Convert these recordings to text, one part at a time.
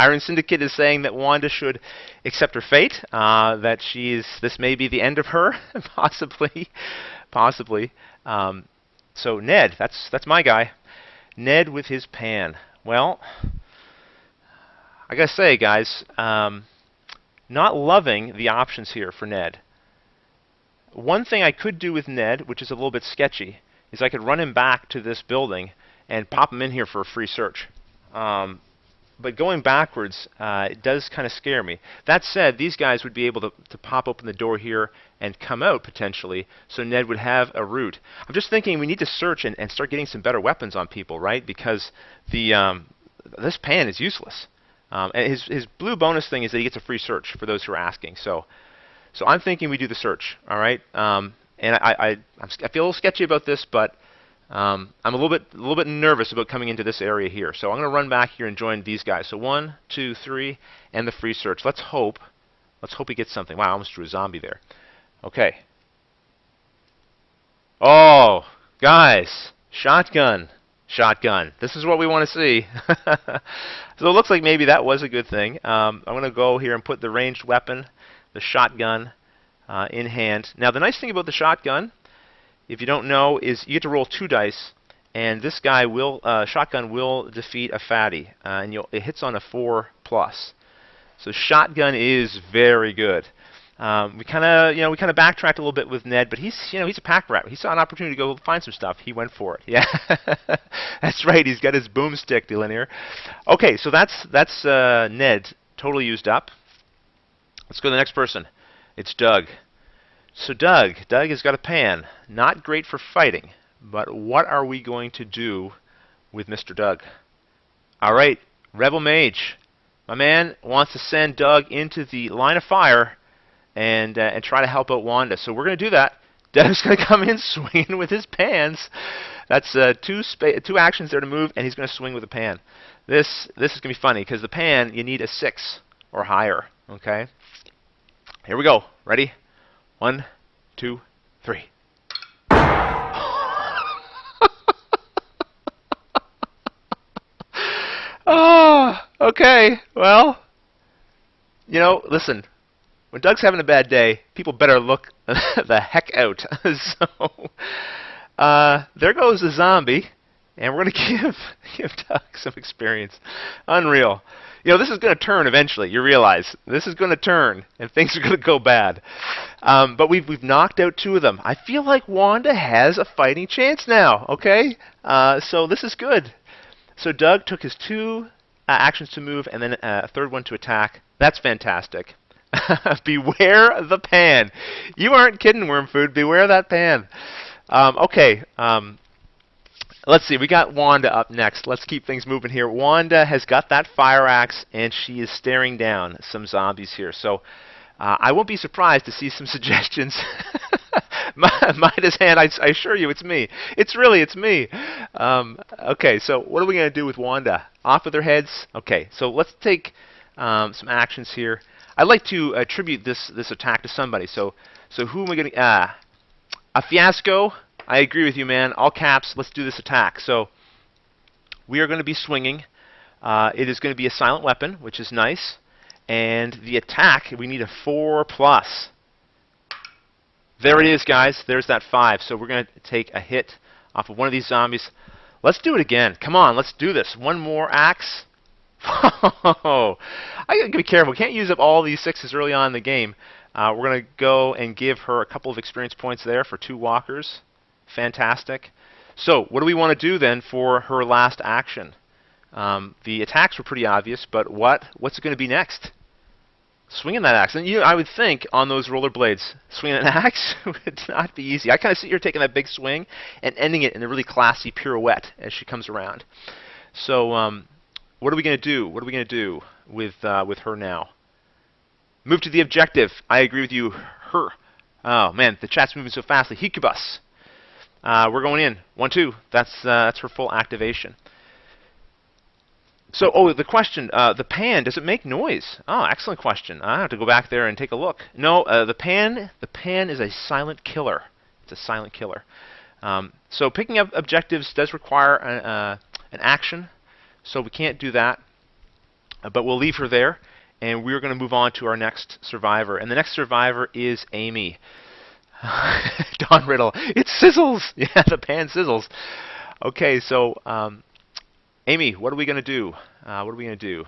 Iron Syndicate is saying that Wanda should accept her fate, that this may be the end of her, possibly. So Ned, that's my guy. Ned with his pan. Well, I gotta say, guys, not loving the options here for Ned. One thing I could do with Ned, which is a little bit sketchy, is I could run him back to this building and pop him in here for a free search. But going backwards, it does kind of scare me. That said, these guys would be able to pop open the door here and come out, potentially, so Ned would have a route. I'm just thinking we need to search and start getting some better weapons on people, right? Because this pan is useless. And his blue bonus thing is that he gets a free search for those who are asking. So I'm thinking we do the search, all right? And I feel a little sketchy about this, but I'm a little bit nervous about coming into this area here. So I'm going to run back here and join these guys. So 1, 2, 3, and the free search. Let's hope he gets something. Wow, I almost drew a zombie there. Okay. Oh, guys, shotgun. This is what we want to see. So it looks like maybe that was a good thing. I'm going to go here and put the ranged weapon, the shotgun, in hand. Now the nice thing about the shotgun, if you don't know, is you get to roll 2 dice, and this guy shotgun will defeat a fatty, and it hits on a 4+. So shotgun is very good. We kind of backtracked a little bit with Ned, but he's a pack rat. He saw an opportunity to go find some stuff. He went for it. Yeah, that's right. He's got his boomstick deal in here. Okay, so that's Ned totally used up. Let's go to the next person. It's Doug. So Doug has got a pan. Not great for fighting, but what are we going to do with Mr. Doug? All right, Rebel Mage. My man wants to send Doug into the line of fire and try to help out Wanda. So we're going to do that. Doug's going to come in swinging with his pans. That's two actions there to move, and he's going to swing with a pan. This is going to be funny because the pan, you need a 6 or higher. Okay. Here we go. Ready? 1, 2, 3. Oh, okay. Well, listen. When Doug's having a bad day, people better look the heck out. So there goes the zombie, and we're going to give Doug some experience. Unreal. This is going to turn eventually. You realize this is going to turn, and things are going to go bad. But we've knocked out 2 of them. I feel like Wanda has a fighting chance now. Okay, so this is good. So Doug took his 2 actions to move, and then a 3rd one to attack. That's fantastic. Beware the pan. You aren't kidding, Wormfood. Beware that pan. Okay. Let's see. We got Wanda up next. Let's keep things moving here. Wanda has got that fire axe, and she is staring down some zombies here. So I won't be surprised to see some suggestions. Midas hand, I assure you, it's me. It's me. Okay, so what are we going to do with Wanda? Off with their heads? Okay, so let's take some actions here. I'd like to attribute this attack to somebody. So who am I going to... a Fiasco. I agree with you, man. All caps. Let's do this attack. So we are going to be swinging. It is going to be a silent weapon, which is nice. And the attack, we need a 4+. There it is, guys. There's that 5. So we're going to take a hit off of one of these zombies. Let's do it again. Come on, let's do this. One more axe. I got to be careful. We can't use up all these 6s early on in the game. We're going to go and give her a couple of experience points there for 2 walkers. Fantastic. So what do we want to do then for her last action? The attacks were pretty obvious, but what's it going to be next? Swinging that axe. And I would think on those rollerblades, swinging an axe would not be easy. I kind of see her taking that big swing and ending it in a really classy pirouette as she comes around. So what are we going to do? What are we going to do with her now? Move to the objective. I agree with you. Her. Oh man, the chat's moving so fastly. Hikubus. We're going in. 1, 2. That's her full activation. So, the question, the pan, does it make noise? Oh, excellent question. I have to go back there and take a look. No, the pan is a silent killer. It's a silent killer. So picking up objectives does require an action, so we can't do that. but we'll leave her there, and we're going to move on to our next survivor. And the next survivor is Amy. Don Riddle. It sizzles! Yeah, the pan sizzles. Okay, so Amy, what are we going to do? What are we going to do?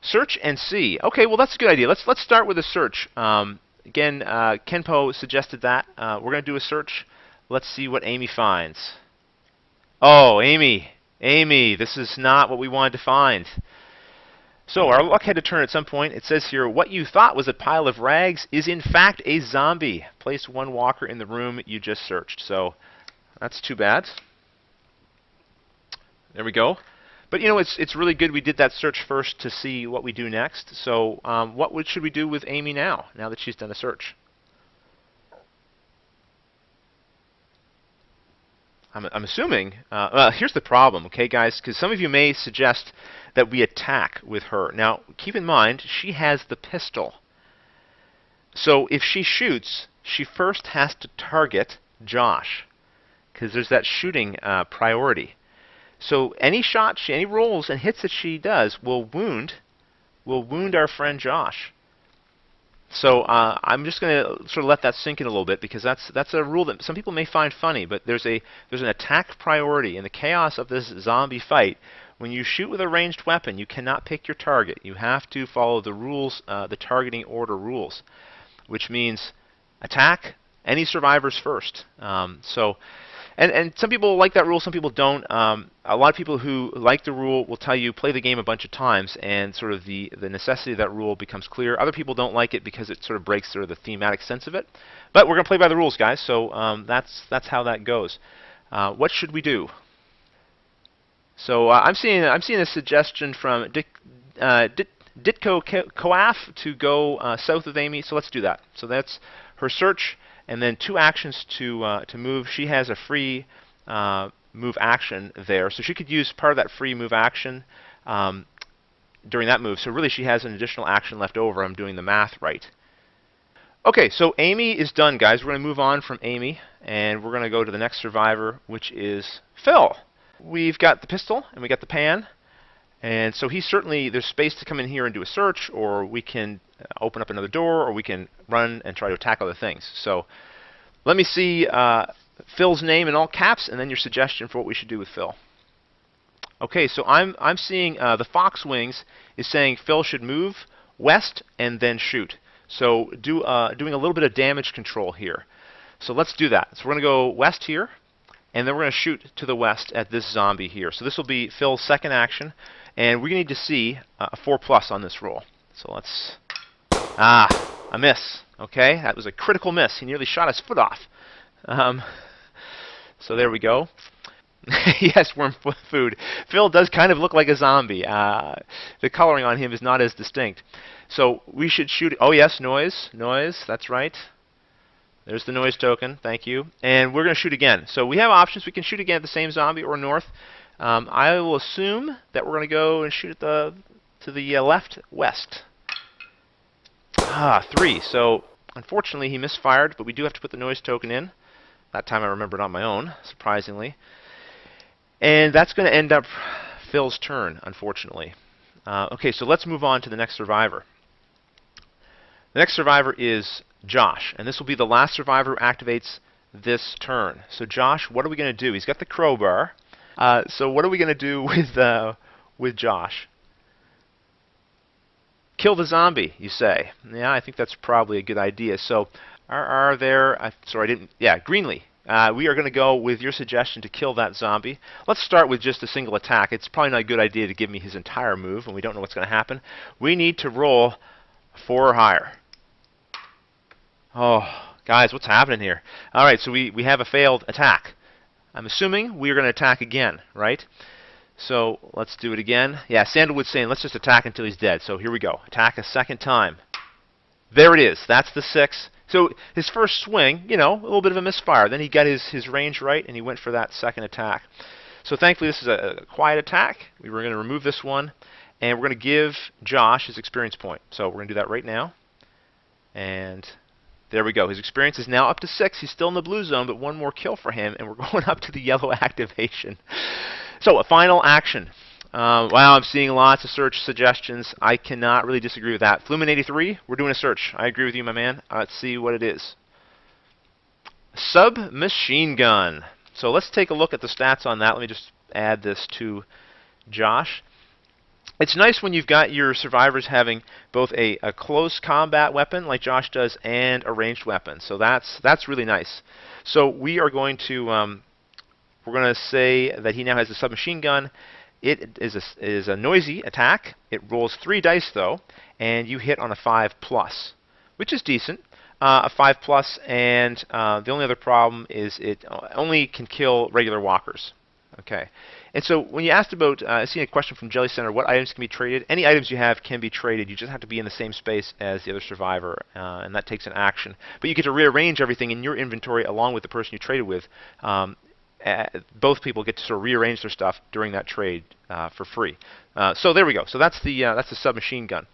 Search and see. Okay, well that's a good idea. Let's start with a search. Again, Kenpo suggested that. We're going to do a search. Let's see what Amy finds. Oh, Amy. Amy, this is not what we wanted to find. So our luck had to turn at some point. It says here, what you thought was a pile of rags is in fact a zombie. Place one walker in the room you just searched. So that's too bad. There we go. But you know, it's really good we did that search first to see what we do next. So what should we do with Amy now that she's done a search? I'm assuming, well, here's the problem, okay, guys, because some of you may suggest that we attack with her. Now, keep in mind, she has the pistol. So if she shoots, she first has to target Josh, because there's that shooting priority. So any shot, any rolls and hits that she does will wound our friend Josh. So I'm just going to sort of let that sink in a little bit, because that's a rule that some people may find funny, but there's an attack priority in the chaos of this zombie fight. When you shoot with a ranged weapon, you cannot pick your target. You have to follow the rules, the targeting order rules, which means attack any survivors first. And some people like that rule, some people don't. A lot of people who like the rule will tell you play the game a bunch of times, and sort of the necessity of that rule becomes clear. Other people don't like it because it sort of breaks sort of the thematic sense of it. But we're going to play by the rules, guys. So that's how that goes. What should we do? So I'm seeing a suggestion from Ditko Coaf to go south of Amy. So let's do that. So that's her search. And then 2 actions to move. She has a free move action there, so she could use part of that free move action during that move. So really, she has an additional action left over. I'm doing the math right. Okay, so Amy is done, guys. We're going to move on from Amy, and we're going to go to the next survivor, which is Phil. We've got the pistol and we got the pan, and so there's space to come in here and do a search, or we can open up another door, or we can run and try to attack other things. So let me see Phil's name in all caps, and then your suggestion for what we should do with Phil. Okay, so I'm seeing the Fox Wings is saying Phil should move west and then shoot. So doing a little bit of damage control here. So let's do that. So we're going to go west here, and then we're going to shoot to the west at this zombie here. So this will be Phil's second action, and we need to see a 4+ on this roll. So let's... a miss. Okay, that was a critical miss. He nearly shot his foot off. So there we go. Yes, worm food. Phil does kind of look like a zombie. The coloring on him is not as distinct. So we should shoot... Oh yes, noise. Noise, that's right. There's the noise token. Thank you. And we're going to shoot again. So we have options. We can shoot again at the same zombie or north. I will assume that we're going to go and shoot at to the left west. 3. So unfortunately he misfired, but we do have to put the noise token in. That time I remembered on my own, surprisingly. And that's going to end up Phil's turn, unfortunately. Okay, so let's move on to the next survivor. The next survivor is Josh, and this will be the last survivor who activates this turn. So Josh, what are we going to do? He's got the crowbar. So what are we going to do with Josh? Kill the zombie, you say. Yeah, I think that's probably a good idea. So are there... sorry, I didn't... Yeah, Greenlee. We are going to go with your suggestion to kill that zombie. Let's start with just a single attack. It's probably not a good idea to give me his entire move when we don't know what's going to happen. We need to roll 4 or higher. Oh, guys, what's happening here? All right, so we have a failed attack. I'm assuming we are going to attack again, right? So let's do it again. Yeah, Sandalwood's saying let's just attack until he's dead. So here we go. Attack a second time. There it is. That's the 6. So his first swing, you know, a little bit of a misfire. Then he got his range right, and he went for that second attack. So thankfully this is a quiet attack. We were going to remove this one, and we're going to give Josh his experience point. So we're going to do that right now. And there we go. His experience is now up to 6. He's still in the blue zone, but 1 more kill for him, and we're going up to the yellow activation. So a final action. Wow, I'm seeing lots of search suggestions. I cannot really disagree with that. Flumin83, we're doing a search. I agree with you, my man. Let's see what it is. Submachine gun. So let's take a look at the stats on that. Let me just add this to Josh. It's nice when you've got your survivors having both a close combat weapon, like Josh does, and a ranged weapon. So that's really nice. So we are going to we're going to say that he now has a submachine gun. It is a noisy attack. It rolls 3 dice though, and you hit on a 5+, which is decent. A 5+, and the only other problem is it only can kill regular walkers. Okay. And so when you asked about, I see a question from Jelly Center, what items can be traded? Any items you have can be traded. You just have to be in the same space as the other survivor, and that takes an action. But you get to rearrange everything in your inventory along with the person you traded with. Both people get to sort of rearrange their stuff during that trade for free. So there we go. So that's the submachine gun.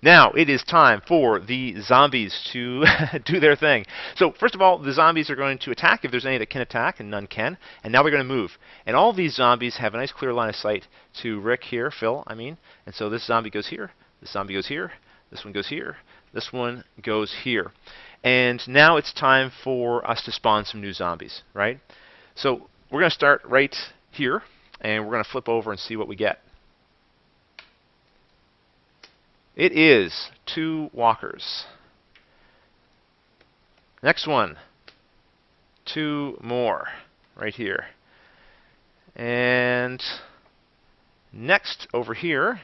Now it is time for the zombies to do their thing. So first of all, the zombies are going to attack if there's any that can attack, and none can. And now they're going to move. And all these zombies have a nice clear line of sight to Rick here, Phil, I mean. And so this zombie goes here, this zombie goes here, this one goes here, this one goes here. And now it's time for us to spawn some new zombies, right? So we're going to start right here, and we're going to flip over and see what we get. It is 2 walkers. Next one, 2 more right here. And next over here,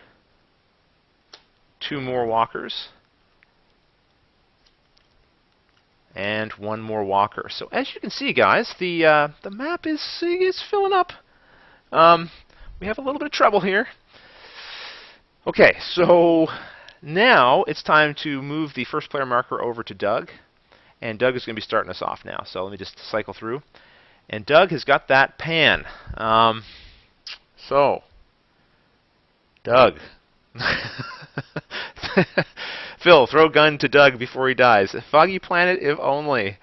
2 more walkers. And 1 more walker. So as you can see, guys, the map is filling up. We have a little bit of trouble here. Okay, so now it's time to move the first player marker over to Doug. And Doug is going to be starting us off now. So let me just cycle through. And Doug has got that pan. So, Doug. Phil, throw gun to Doug before he dies. Foggy Planet, if only.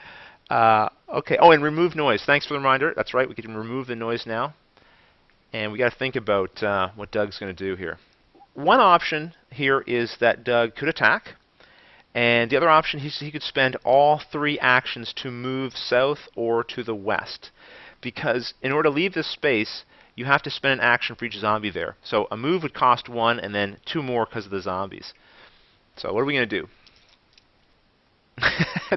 Okay. Oh, and remove noise. Thanks for the reminder. That's right. We can remove the noise now. And we got to think about what Doug's going to do here. One option here is that Doug could attack. And the other option, he could spend all 3 actions to move south or to the west. Because in order to leave this space, you have to spend an action for each zombie there. So a move would cost 1, and then 2 more because of the zombies. So what are we going to do?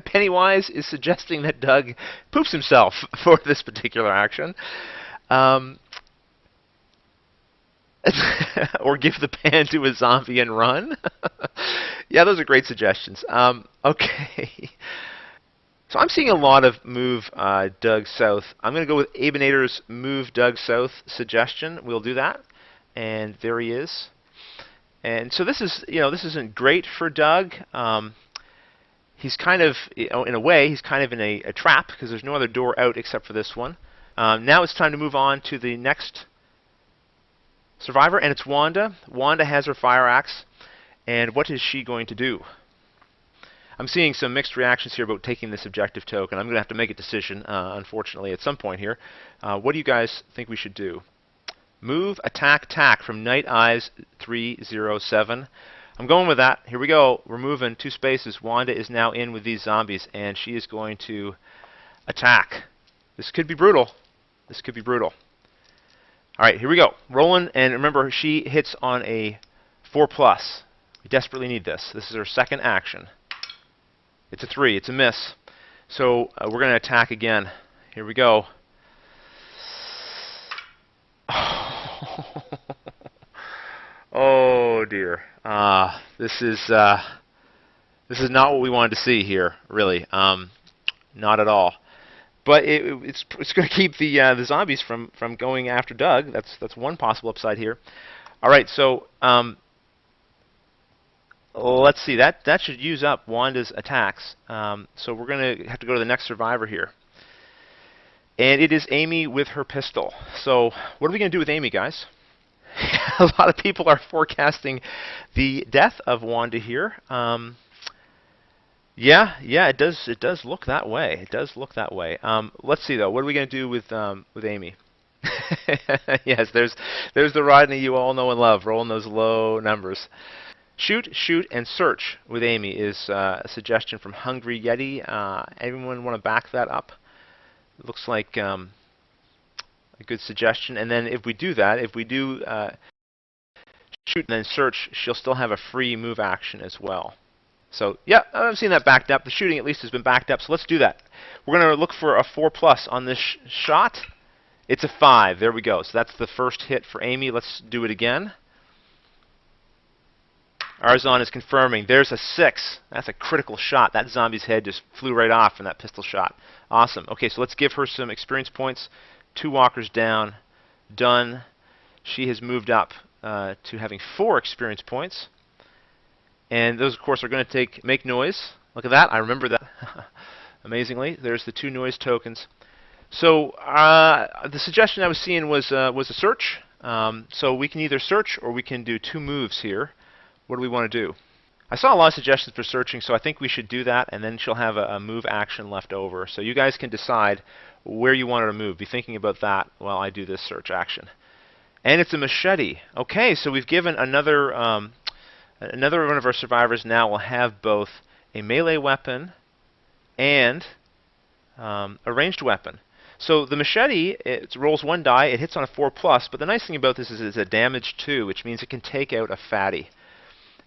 Pennywise is suggesting that Doug poops himself for this particular action. Or give the pan to a zombie and run. Yeah, those are great suggestions. Okay. So I'm seeing a lot of move Doug south. I'm going to go with Abinator's move Doug south suggestion. We'll do that. And there he is. And so this is, this isn't great for Doug. He's kind of, in a way, he's kind of in a trap because there's no other door out except for this one. Now it's time to move on to the next survivor, and it's Wanda. Wanda has her fire axe, and what is she going to do? I'm seeing some mixed reactions here about taking this objective token. I'm going to have to make a decision, unfortunately, at some point here. What do you guys think we should do? Move, attack, tack from Night Eyes 307. I'm going with that. Here we go. We're moving 2 spaces. Wanda is now in with these zombies, and she is going to attack. This could be brutal. This could be brutal. All right, here we go. Rolling, and remember, she hits on a 4+. We desperately need this. This is her second action. It's a 3. It's a miss. So we're going to attack again. Here we go. Oh dear. This is not what we wanted to see here, really. Not at all. But it's going to keep the zombies from going after Doug. That's one possible upside here. All right, so let's see. That should use up Wanda's attacks. So we're going to have to go to the next survivor here. And it is Amy with her pistol. So what are we going to do with Amy, guys? A lot of people are forecasting the death of Wanda here. Yeah, it does look that way. It does look that way. Let's see though. What are we going to do with Amy? Yes, there's the Rodney you all know and love, rolling those low numbers. Shoot, shoot, and search with Amy is a suggestion from Hungry Yeti. Anyone want to back that up? It looks like a good suggestion. And then if we do that, if we do shoot and then search, she'll still have a free move action as well. So yeah, I've seen that backed up. The shooting at least has been backed up, so let's do that. We're going to look for a 4+ on this shot. It's a 5. There we go. So that's the first hit for Amy. Let's do it again. Arzon is confirming. There's a 6. That's a critical shot. That zombie's head just flew right off from that pistol shot. Awesome. Okay, so let's give her some experience points. 2 walkers down. Done. She has moved up to having 4 experience points. And those, of course, are going to make noise. Look at that. I remember that. Amazingly. There's the 2 noise tokens. So the suggestion I was seeing was a search. So we can either search or we can do 2 moves here. What do we want to do? I saw a lot of suggestions for searching, so I think we should do that, and then she'll have a move action left over. So you guys can decide where you want her to move. Be thinking about that while I do this search action. And it's a machete. Okay, so we've given another one of our survivors now will have both a melee weapon and a ranged weapon. So the machete, it rolls 1 die, it hits on a 4+, but the nice thing about this is it's a damage 2, which means it can take out a fatty.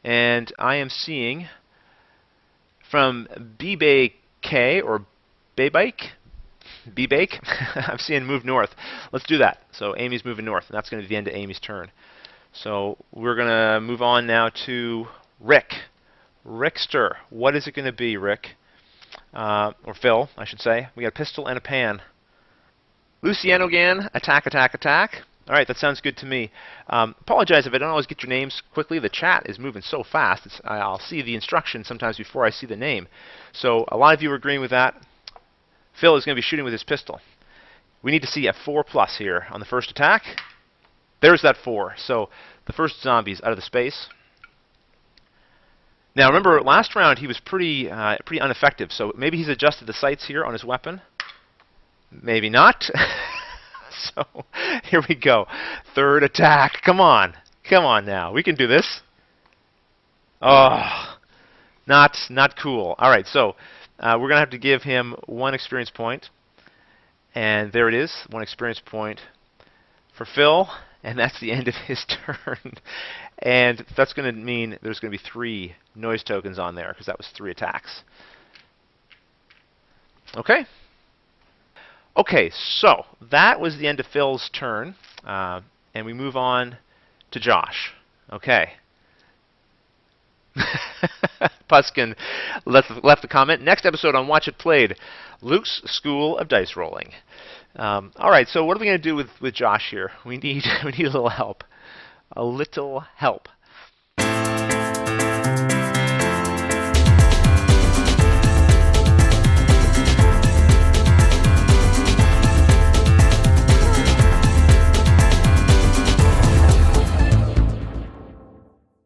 And I am seeing from B-Bay-K, or Baybike, B-Bake, I'm seeing move north. Let's do that. So Amy's moving north, and that's going to be the end of Amy's turn. So we're going to move on now to Rick. Rickster. What is it going to be, Rick? Or Phil, I should say. We got a pistol and a pan. Luciano again. Attack, attack, attack. All right, that sounds good to me. Apologize if I don't always get your names quickly. The chat is moving so fast. I'll see the instructions sometimes before I see the name. So a lot of you are agreeing with that. Phil is going to be shooting with his pistol. We need to see a 4+ here on the first attack. There's that 4. So the first zombie's out of the space. Now remember, last round he was pretty ineffective. So maybe he's adjusted the sights here on his weapon. Maybe not. So here we go. Third attack. Come on. Come on now. We can do this. Oh, not cool. All right, so we're going to have to give him 1 experience point. And there it is, 1 experience point for Phil. And that's the end of his turn. And that's going to mean there's going to be 3 noise tokens on there, because that was 3 attacks. Okay. Okay, so that was the end of Phil's turn, and we move on to Josh. Okay. Puskin left a comment. Next episode on Watch It Played, Luke's School of Dice Rolling. All right, so what are we going to do with Josh here? We need a little help. A little help.